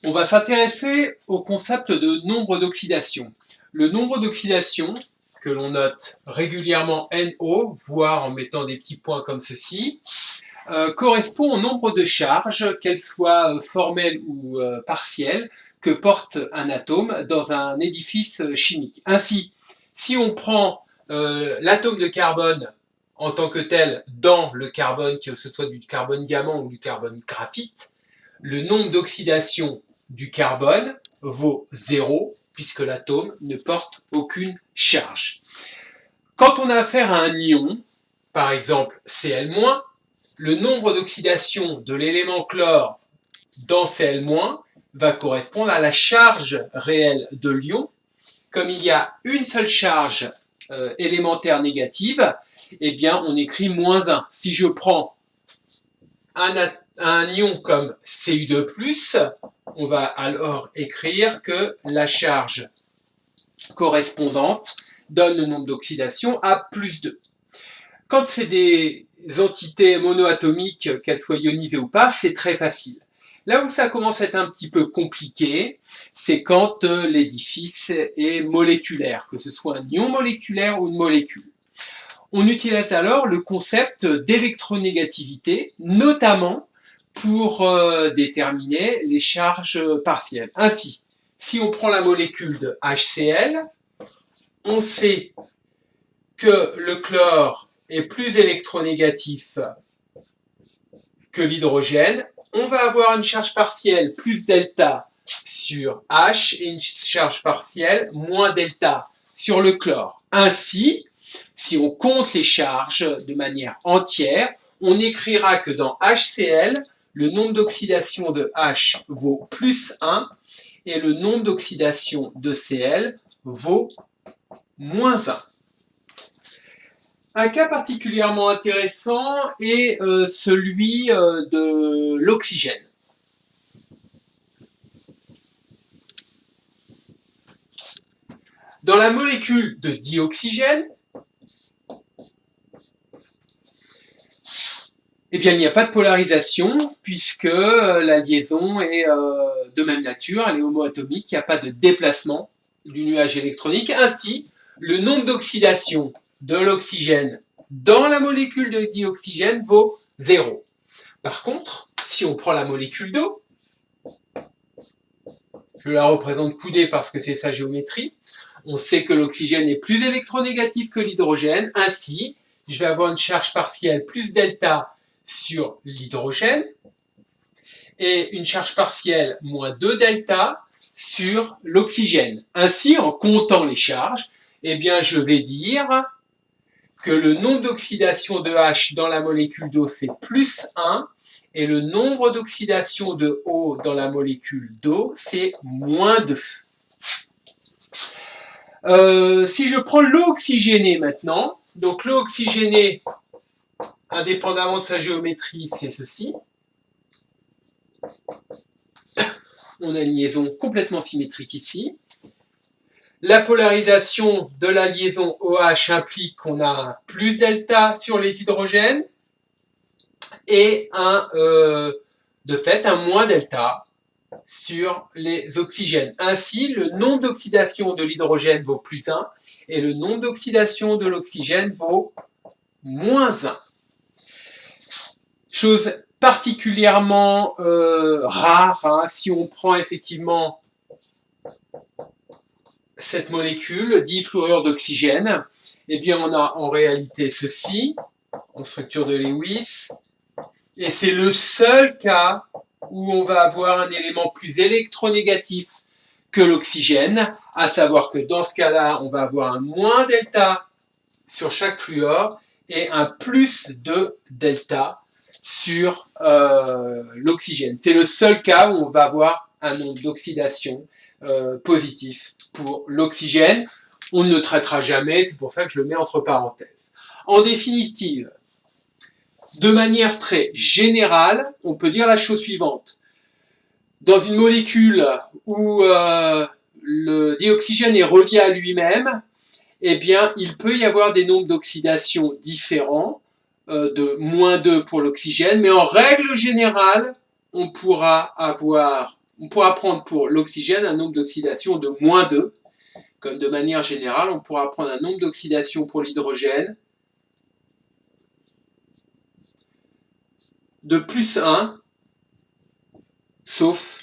On va s'intéresser au concept de nombre d'oxydation. Le nombre d'oxydation, que l'on note régulièrement NO, voire en mettant des petits points comme ceci, correspond au nombre de charges, qu'elles soient formelles ou partielles, que porte un atome dans un édifice chimique. Ainsi, si on prend l'atome de carbone en tant que tel dans le carbone, que ce soit du carbone diamant ou du carbone graphite, le nombre d'oxydation du carbone vaut 0 puisque l'atome ne porte aucune charge. Quand on a affaire à un ion, par exemple Cl-, le nombre d'oxydation de l'élément chlore dans Cl- va correspondre à la charge réelle de l'ion. Comme il y a une seule charge élémentaire négative, eh bien on écrit -1. Si je prends un ion comme Cu2+, on va alors écrire que la charge correspondante donne le nombre d'oxydation à +2. Quand c'est des entités monoatomiques, qu'elles soient ionisées ou pas, c'est très facile. Là où ça commence à être un petit peu compliqué, c'est quand l'édifice est moléculaire, que ce soit un ion moléculaire ou une molécule. On utilise alors le concept d'électronégativité, notamment pour déterminer les charges partielles. Ainsi, si on prend la molécule de HCl, on sait que le chlore est plus électronégatif que l'hydrogène. On va avoir une charge partielle plus delta sur H et une charge partielle moins delta sur le chlore. Ainsi, si on compte les charges de manière entière, on écrira que dans HCl, le nombre d'oxydation de H vaut +1 et le nombre d'oxydation de Cl vaut -1. Un cas particulièrement intéressant est celui de l'oxygène. Dans la molécule de dioxygène, eh bien, il n'y a pas de polarisation puisque la liaison est de même nature, elle est homoatomique, il n'y a pas de déplacement du nuage électronique. Ainsi, le nombre d'oxydation de l'oxygène dans la molécule de dioxygène vaut 0. Par contre, si on prend la molécule d'eau, je la représente coudée parce que c'est sa géométrie, on sait que l'oxygène est plus électronégatif que l'hydrogène. Ainsi, je vais avoir une charge partielle plus delta sur l'hydrogène et une charge partielle moins 2 delta sur l'oxygène. Ainsi, en comptant les charges, eh bien, je vais dire que le nombre d'oxydation de H dans la molécule d'eau, c'est +1, et le nombre d'oxydation de O dans la molécule d'eau, c'est -2. Si je prends l'eau oxygénée maintenant, donc l'eau oxygénée, indépendamment de sa géométrie, c'est ceci. On a une liaison complètement symétrique ici. La polarisation de la liaison OH implique qu'on a un plus delta sur les hydrogènes et de fait un moins delta sur les oxygènes. Ainsi, le nombre d'oxydation de l'hydrogène vaut +1 et le nombre d'oxydation de l'oxygène vaut -1. Chose particulièrement rare, hein, si on prend effectivement cette molécule, difluorure d'oxygène, eh bien on a en réalité ceci, en structure de Lewis, et c'est le seul cas où on va avoir un élément plus électronégatif que l'oxygène, à savoir que dans ce cas-là, on va avoir un moins delta sur chaque fluor et un plus de delta sur l'oxygène. C'est le seul cas où on va avoir un nombre d'oxydation positif pour l'oxygène. On ne le traitera jamais, c'est pour ça que je le mets entre parenthèses. En définitive, de manière très générale, on peut dire la chose suivante. Dans une molécule où le dioxygène est relié à lui-même, eh bien, il peut y avoir des nombres d'oxydation différents, de -2 pour l'oxygène, mais en règle générale, on pourra avoir On pourra prendre pour l'oxygène un nombre d'oxydation de -2, comme de manière générale, on pourra prendre un nombre d'oxydation pour l'hydrogène de +1, sauf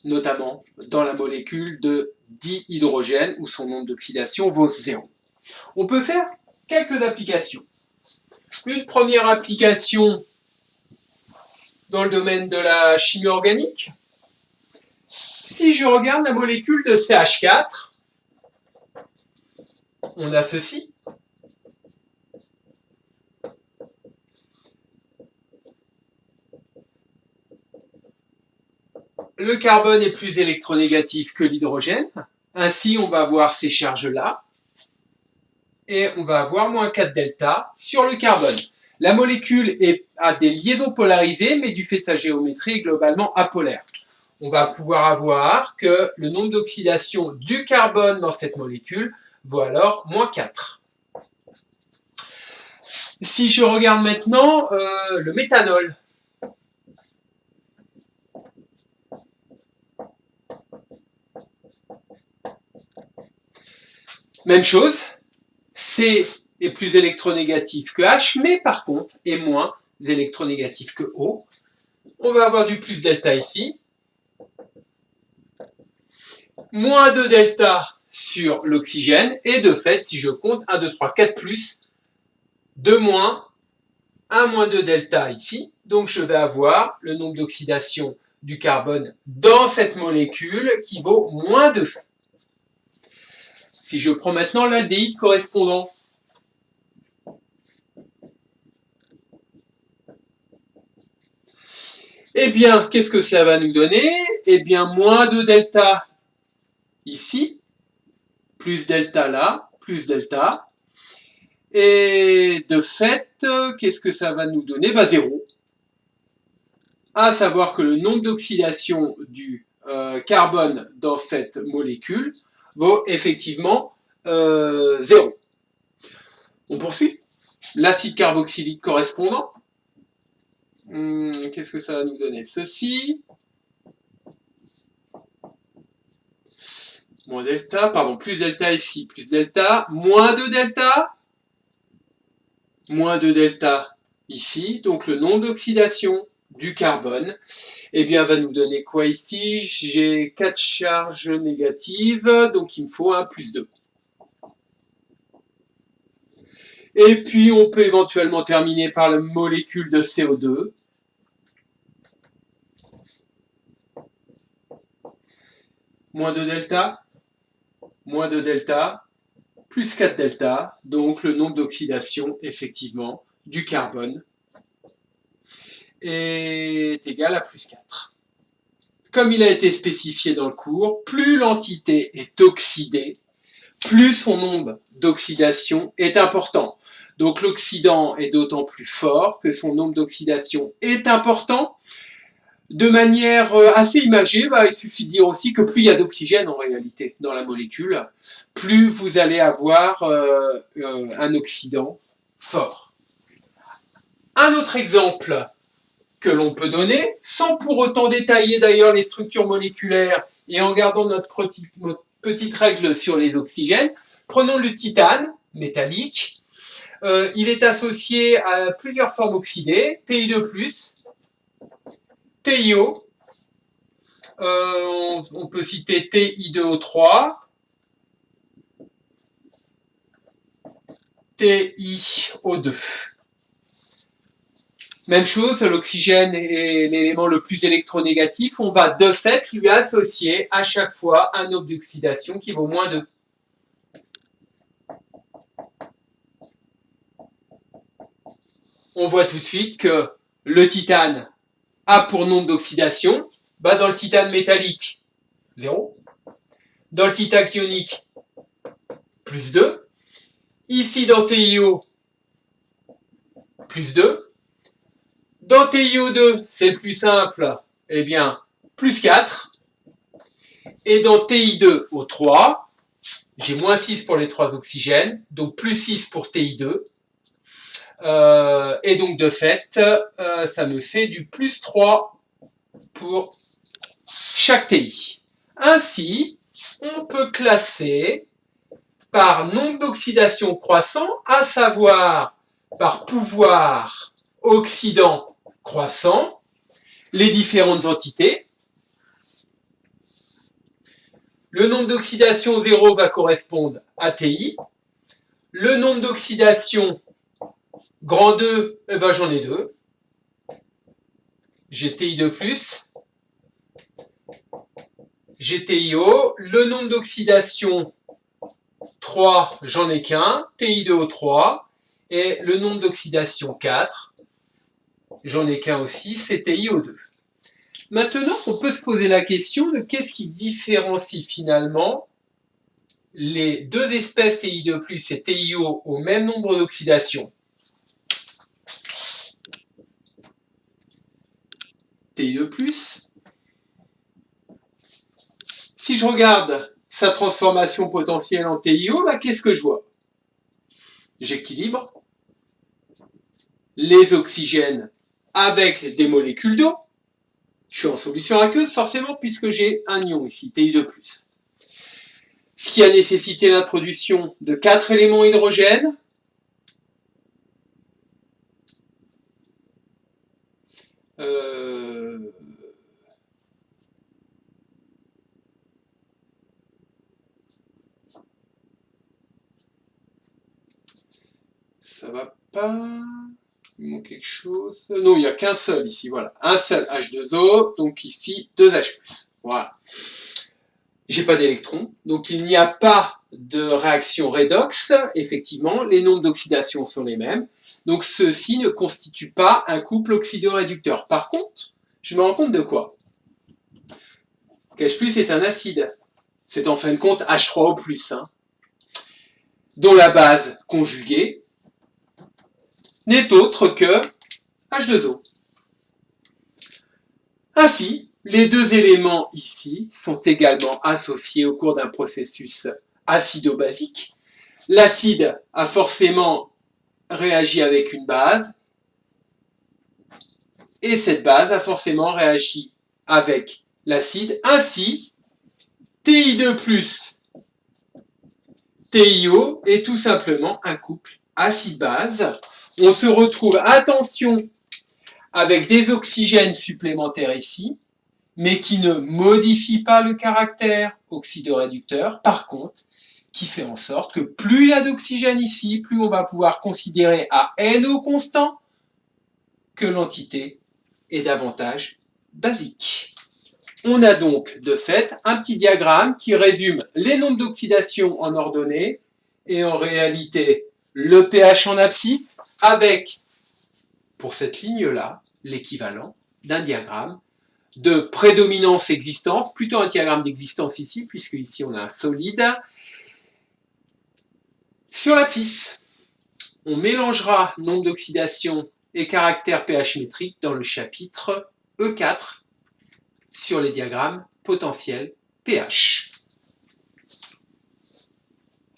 notamment dans la molécule de dihydrogène où son nombre d'oxydation vaut 0. On peut faire quelques applications. Une première application dans le domaine de la chimie organique. Si je regarde la molécule de CH4, on a ceci. Le carbone est plus électronégatif que l'hydrogène. Ainsi, on va avoir ces charges-là. Et on va avoir -4 delta sur le carbone. La molécule a des liaisons polarisées, mais du fait de sa géométrie, est globalement apolaire. On va pouvoir avoir que le nombre d'oxydation du carbone dans cette molécule vaut alors -4. Si je regarde maintenant le méthanol, même chose, C est plus électronégatif que H, mais par contre est moins électronégatif que O. On va avoir du plus delta ici, -2 delta sur l'oxygène, et de fait, si je compte 1, 2, 3, 4 plus, 2 moins, 1 moins 2 delta ici, donc je vais avoir le nombre d'oxydation du carbone dans cette molécule qui vaut -2. Si je prends maintenant l'aldéhyde correspondant, eh bien, qu'est-ce que cela va nous donner? Eh bien, -2 delta ici, plus delta là, plus delta. Et de fait, qu'est-ce que ça va nous donner? 0. À savoir que le nombre d'oxydation du carbone dans cette molécule vaut effectivement 0. On poursuit. L'acide carboxylique correspondant. Qu'est-ce que ça va nous donner? Ceci. Moins delta, pardon, plus delta ici, plus delta, -2 delta, -2 delta ici, donc le nombre d'oxydation du carbone, eh bien, va nous donner quoi ici? J'ai 4 charges négatives, donc il me faut un +2. Et puis, on peut éventuellement terminer par la molécule de CO2. -2 delta, -2 delta, plus 4 delta, donc le nombre d'oxydation, effectivement, du carbone est égal à +4. Comme il a été spécifié dans le cours, plus l'entité est oxydée, plus son nombre d'oxydation est important. Donc l'oxydant est d'autant plus fort que son nombre d'oxydation est important. De manière assez imagée, il suffit de dire aussi que plus il y a d'oxygène en réalité dans la molécule, plus vous allez avoir un oxydant fort. Un autre exemple que l'on peut donner, sans pour autant détailler d'ailleurs les structures moléculaires et en gardant notre petite règle sur les oxygènes, prenons le titane métallique. Il est associé à plusieurs formes oxydées, Ti2+, TiO, on peut citer Ti2O3, TiO2. Même chose, l'oxygène est l'élément le plus électronégatif, on va de fait lui associer à chaque fois un nombre d'oxydation qui vaut -2. On voit tout de suite que le titane a pour nombre d'oxydation, dans le titane métallique, 0. Dans le titane ionique, +2. Ici dans TiO, +2. Dans TiO2, c'est le plus simple, eh bien, +4. Et dans Ti2O3, j'ai -6 pour les 3 oxygènes, donc +6 pour Ti2. Et donc, de fait, ça me fait du +3 pour chaque TI. Ainsi, on peut classer par nombre d'oxydation croissant, à savoir par pouvoir oxydant croissant, les différentes entités. Le nombre d'oxydation 0 va correspondre à TI. Le nombre d'oxydation grand 2, eh ben, j'en ai 2. J'ai TI2+, j'ai TIO. Le nombre d'oxydation 3, j'en ai qu'un, TI2O3. Et le nombre d'oxydation 4, j'en ai qu'un aussi, c'est TiO2. Maintenant, on peut se poser la question de qu'est-ce qui différencie finalement les deux espèces TI2+, et TiO au même nombre d'oxydation. TI2+. Si je regarde sa transformation potentielle en TiO, bah, qu'est-ce que je vois? J'équilibre les oxygènes avec des molécules d'eau. Je suis en solution aqueuse forcément puisque j'ai un ion ici, TI2+. Ce qui a nécessité l'introduction de 4 éléments hydrogènes. Ça va pas... Il manque quelque chose. Non, il n'y a qu'un seul ici, voilà. Un seul H2O, donc ici 2H+. Voilà. J'ai pas d'électrons, donc il n'y a pas de réaction redox. Effectivement, les nombres d'oxydation sont les mêmes. Donc ceci ne constitue pas un couple oxydoréducteur. Par contre, je me rends compte de quoi? H+ est un acide. C'est en fin de compte H3O+, hein, dont la base conjuguée n'est autre que H2O. Ainsi, les deux éléments ici sont également associés au cours d'un processus acido-basique. L'acide a forcément réagi avec une base, et cette base a forcément réagi avec l'acide. Ainsi, TI2+, TiO est tout simplement un couple acide-base. On se retrouve, attention, avec des oxygènes supplémentaires ici, mais qui ne modifient pas le caractère oxydoréducteur, par contre, qui fait en sorte que plus il y a d'oxygène ici, plus on va pouvoir considérer à NO constant que l'entité est davantage basique. On a donc de fait un petit diagramme qui résume les nombres d'oxydation en ordonnée et en réalité le pH en abscisse avec, pour cette ligne-là, l'équivalent d'un diagramme de prédominance-existence, plutôt un diagramme d'existence ici, puisque ici on a un solide. Sur l'abscisse, on mélangera nombre d'oxydation et caractère pH métrique dans le chapitre E4 sur les diagrammes potentiels pH.